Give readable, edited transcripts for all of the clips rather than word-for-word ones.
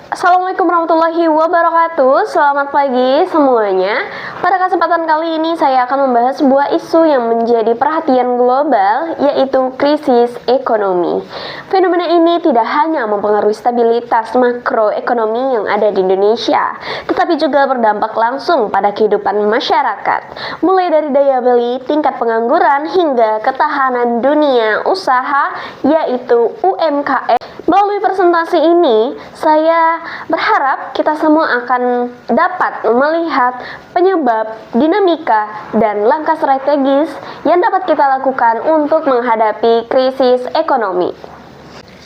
Assalamualaikum warahmatullahi wabarakatuh. Selamat pagi semuanya. Pada kesempatan kali ini saya akan membahas sebuah isu yang menjadi perhatian global, yaitu krisis ekonomi. Fenomena ini tidak hanya mempengaruhi stabilitas makroekonomi yang ada di Indonesia, tetapi juga berdampak langsung pada kehidupan masyarakat, mulai dari daya beli, tingkat pengangguran, hingga ketahanan dunia usaha, yaitu UMKM. Melalui presentasi ini, saya berharap kita semua akan dapat melihat penyebab, dinamika, dan langkah strategis yang dapat kita lakukan untuk menghadapi krisis ekonomi.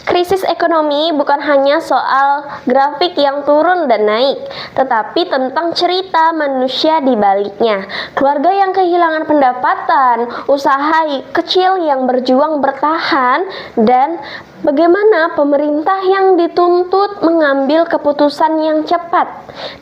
Krisis ekonomi bukan hanya soal grafik yang turun dan naik, tetapi tentang cerita manusia di baliknya. Keluarga yang kehilangan pendapatan, usaha kecil yang berjuang bertahan, dan bagaimana pemerintah yang dituntut mengambil keputusan yang cepat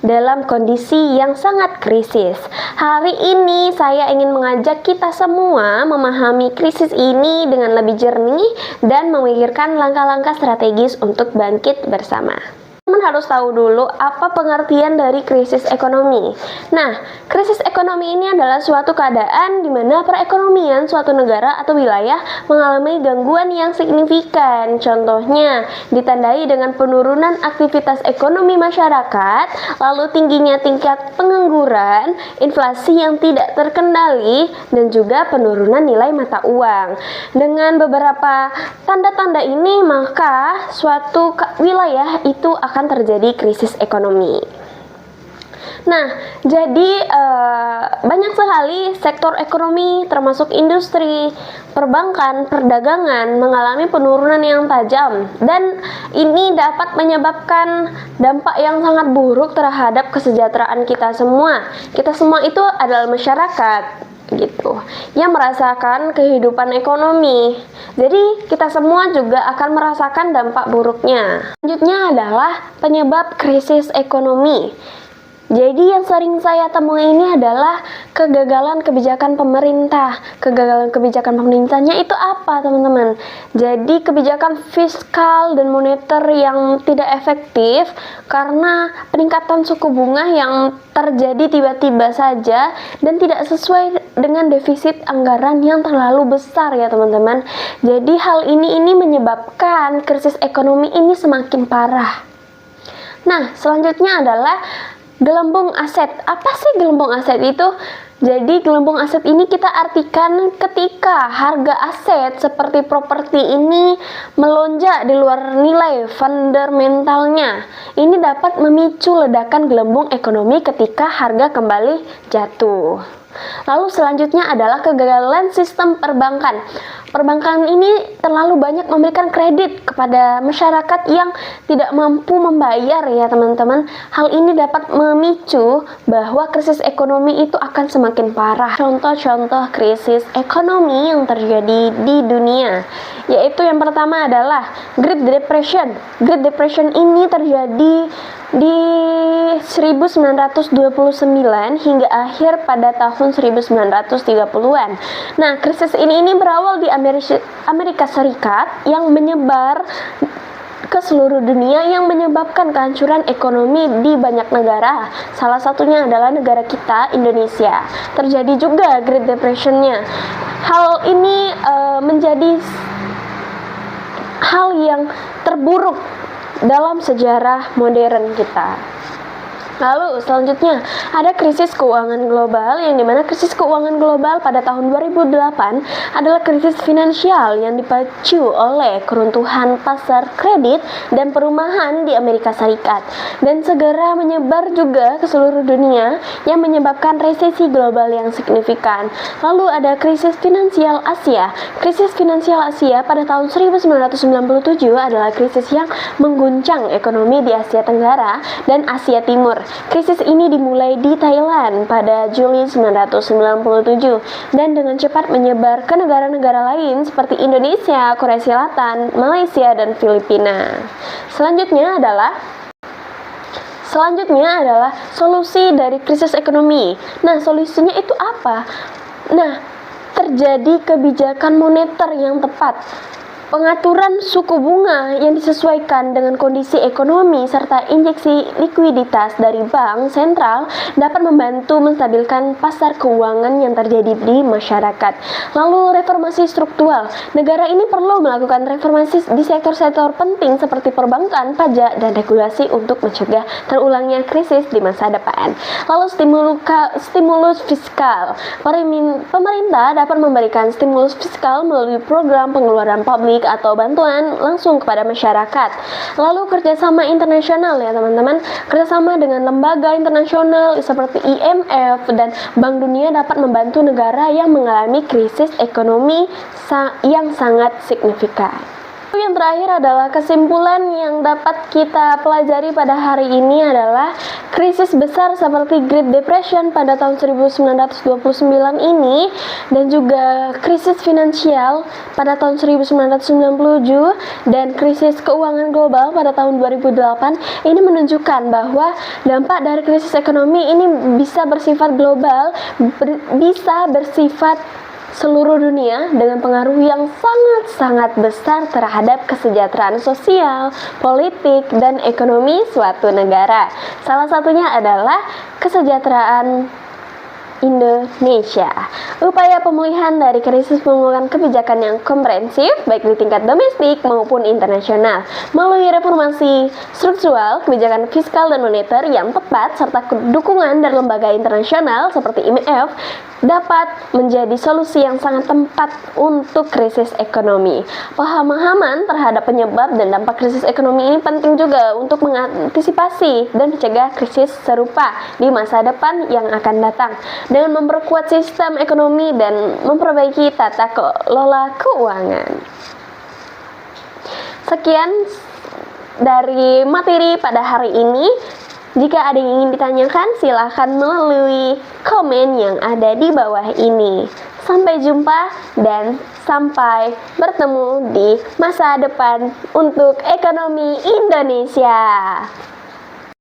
dalam kondisi yang sangat krisis. Hari ini saya ingin mengajak kita semua memahami krisis ini dengan lebih jernih dan memikirkan langkah-langkah strategis untuk bangkit bersama. Teman harus tahu dulu apa pengertian dari krisis ekonomi. Nah, krisis ekonomi ini adalah suatu keadaan di mana perekonomian suatu negara atau wilayah mengalami gangguan yang signifikan. Contohnya, ditandai dengan penurunan aktivitas ekonomi masyarakat, lalu tingginya tingkat pengangguran, inflasi yang tidak terkendali, dan juga penurunan nilai mata uang. Dengan beberapa tanda-tanda ini, maka suatu wilayah itu akan terjadi krisis ekonomi. Nah, jadi banyak sekali sektor ekonomi termasuk industri, perbankan, perdagangan mengalami penurunan yang tajam, dan ini dapat menyebabkan dampak yang sangat buruk terhadap kesejahteraan kita semua. Kita semua itu adalah masyarakat gitu yang merasakan kehidupan ekonomi. Jadi kita semua juga akan merasakan dampak buruknya. Selanjutnya adalah penyebab krisis ekonomi. Jadi yang sering saya temui ini adalah kegagalan kebijakan pemerintah. Kegagalan kebijakan pemerintahnya itu apa, teman-teman? Jadi kebijakan fiskal dan moneter yang tidak efektif karena peningkatan suku bunga yang terjadi tiba-tiba saja dan tidak sesuai dengan defisit anggaran yang terlalu besar ya, teman-teman. Jadi hal ini menyebabkan krisis ekonomi ini semakin parah. Nah, selanjutnya adalah gelembung aset. Apa sih gelembung aset itu? Jadi gelembung aset ini kita artikan ketika harga aset seperti properti ini melonjak di luar nilai fundamentalnya. Ini dapat memicu ledakan gelembung ekonomi ketika harga kembali jatuh. Lalu selanjutnya adalah kegagalan sistem perbankan. Perbankan ini terlalu banyak memberikan kredit kepada masyarakat yang tidak mampu membayar ya, teman-teman. Hal ini dapat memicu bahwa krisis ekonomi itu akan semakin parah. Contoh-contoh krisis ekonomi yang terjadi di dunia, yaitu yang pertama adalah Great Depression. Great Depression ini terjadi di 1929 hingga akhir pada tahun 1930-an. Nah, krisis ini berawal di Amerika Serikat yang menyebar ke seluruh dunia yang menyebabkan kehancuran ekonomi di banyak negara. Salah satunya adalah negara kita, Indonesia. Terjadi juga Great Depression-nya. Hal ini menjadi hal yang terburuk dalam sejarah modern kita. Lalu selanjutnya ada krisis keuangan global, yang dimana krisis keuangan global pada tahun 2008 adalah krisis finansial yang dipicu oleh keruntuhan pasar kredit dan perumahan di Amerika Serikat, dan segera menyebar juga ke seluruh dunia yang menyebabkan resesi global yang signifikan. Lalu ada krisis finansial Asia. Krisis finansial Asia pada tahun 1997 adalah krisis yang mengguncang ekonomi di Asia Tenggara dan Asia Timur. Krisis ini dimulai di Thailand pada Juli 1997 dan dengan cepat menyebar ke negara-negara lain seperti Indonesia, Korea Selatan, Malaysia, dan Filipina. Selanjutnya adalah solusi dari krisis ekonomi. Nah, solusinya itu apa? Nah, terjadi kebijakan moneter yang tepat. Pengaturan suku bunga yang disesuaikan dengan kondisi ekonomi serta injeksi likuiditas dari bank sentral dapat membantu menstabilkan pasar keuangan yang terjadi di masyarakat. Lalu reformasi struktural. Negara ini perlu melakukan reformasi di sektor-sektor penting seperti perbankan, pajak, dan regulasi untuk mencegah terulangnya krisis di masa depan. Lalu stimulus fiskal. Pemerintah dapat memberikan stimulus fiskal melalui program pengeluaran publik atau bantuan langsung kepada masyarakat. Lalu kerjasama internasional ya teman-teman, kerjasama dengan lembaga internasional seperti IMF dan Bank Dunia dapat membantu negara yang mengalami krisis ekonomi yang sangat signifikan. Yang terakhir adalah kesimpulan yang dapat kita pelajari pada hari ini adalah krisis besar seperti Great Depression pada tahun 1929 ini dan juga krisis finansial pada tahun 1997 dan krisis keuangan global pada tahun 2008 ini menunjukkan bahwa dampak dari krisis ekonomi ini bisa bersifat global, bisa bersifat seluruh dunia dengan pengaruh yang sangat-sangat besar terhadap kesejahteraan sosial, politik, dan ekonomi suatu negara. Salah satunya adalah kesejahteraan Indonesia. Upaya pemulihan dari krisis memerlukan kebijakan yang komprehensif baik di tingkat domestik maupun internasional melalui reformasi struktural, kebijakan fiskal dan moneter yang tepat serta dukungan dari lembaga internasional seperti IMF dapat menjadi solusi yang sangat tepat untuk krisis ekonomi. Pemahaman terhadap penyebab dan dampak krisis ekonomi ini penting juga untuk mengantisipasi dan mencegah krisis serupa di masa depan yang akan datang dengan memperkuat sistem ekonomi dan memperbaiki tata kelola keuangan. Sekian dari materi pada hari ini. Jika ada yang ingin ditanyakan, silahkan melalui komen yang ada di bawah ini. Sampai jumpa dan sampai bertemu di masa depan untuk ekonomi Indonesia.